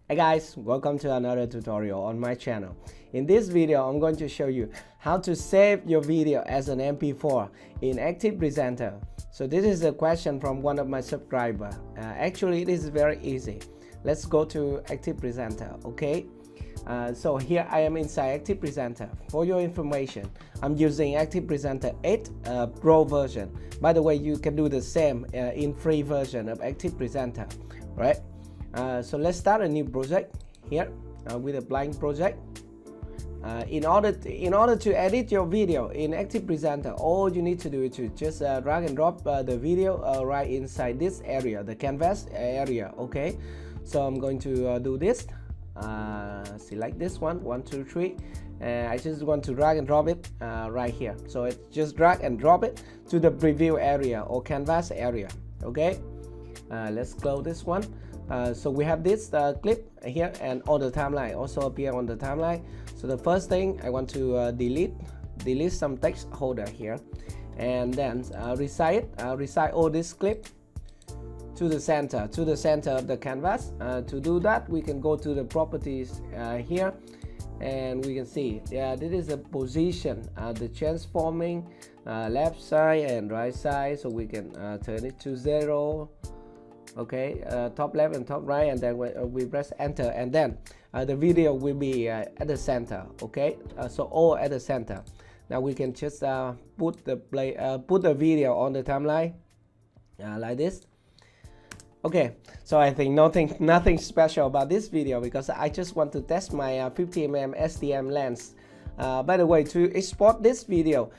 Hey guys, welcome to another tutorial on my channel. In this video, I'm going to show you how to save your video as an MP4 in ActivePresenter. So this is a question from one of my subscribers. Actually, it is very easy. Let's go to ActivePresenter, okay? So here I am inside ActivePresenter. For your information, I'm using ActivePresenter 8 Pro version. By the way, you can do the same in free version of ActivePresenter, right? So let's start a new project here with a blank project. In order to edit your video in ActivePresenter, all you need to do is to just drag and drop the video right inside this area, the canvas area. Okay, so I'm going to do this. Select this one, 1, 2, 3. I just want to drag and drop it right here. So it's just drag and drop it to the preview area or canvas area. Okay, let's close this one. So we have this clip here and on the timeline also appear on the timeline. So the first thing I want to delete some text holder here, and then resize all this clip to the center of the canvas. To do that, we can go to the properties here, and we can see this is the position, the transforming left side and right side. So we can turn it to 0. Okay, top left and top right, and then we press enter, and then the video will be at the center. Okay, so all at the center. Now we can just put the video on the timeline like this. Okay, so I think nothing special about this video because I just want to test my 50mm STM lens. By the way, to export this video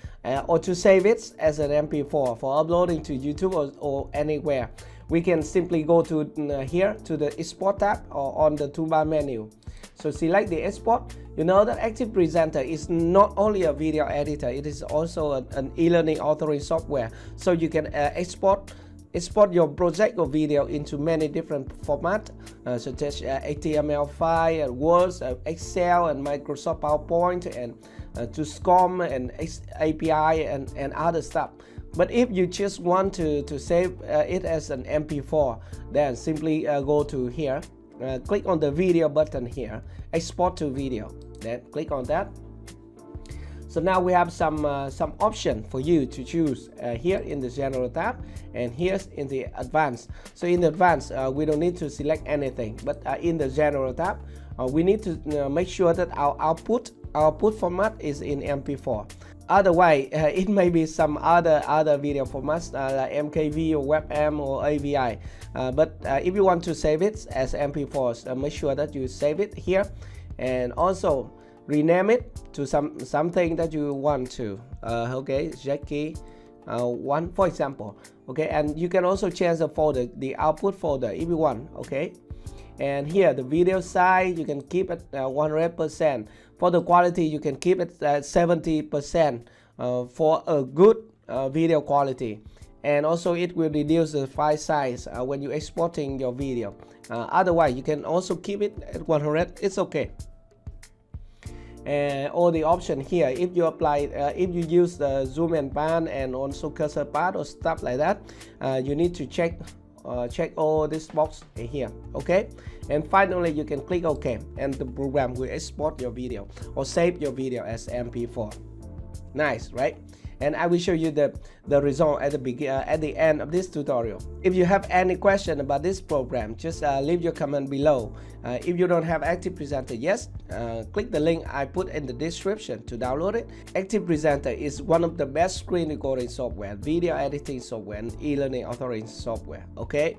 or to save it as an MP4 for uploading to YouTube or anywhere, we can simply go to here to the export tab or on the toolbar menu. So select the export. You know that ActivePresenter is not only a video editor, it is also an e-learning authoring software. So you can export your project or video into many different formats, such as HTML file, Word, Excel, and Microsoft PowerPoint, and to SCORM and API and other stuff. But if you just want to save it as an MP4, then simply go to here, click on the video button here, export to video, then click on that. So now we have some option for you to choose here in the general tab, and here's in the advanced. So in the advanced, we don't need to select anything, but in the general tab, we need to make sure that our output format is in MP4. Otherwise, it may be some other video formats like MKV or WebM or AVI. But if you want to save it as MP4, make sure that you save it here, and also rename it to something that you want to. Okay, Jacky 1, for example. Okay, and you can also change the folder, the output folder, if you want. Okay, and here the video size you can keep it 100%. For the quality, you can keep it at 70% for a good video quality, and also it will reduce the file size when you're exporting your video. Otherwise, you can also keep it at 100. It's okay. All the option here, if you apply, if you use the zoom and pan and also cursor path or stuff like that, you need to check all this box here. Okay, and finally you can click OK, and the program will export your video or save your video as MP4. Nice, right? And I will show you the result at the end of this tutorial. If you have any question about this program, just leave your comment below. If you don't have ActivePresenter yet, click the link I put in the description to download it. ActivePresenter is one of the best screen recording software, video editing software, and e-learning authoring software. Okay.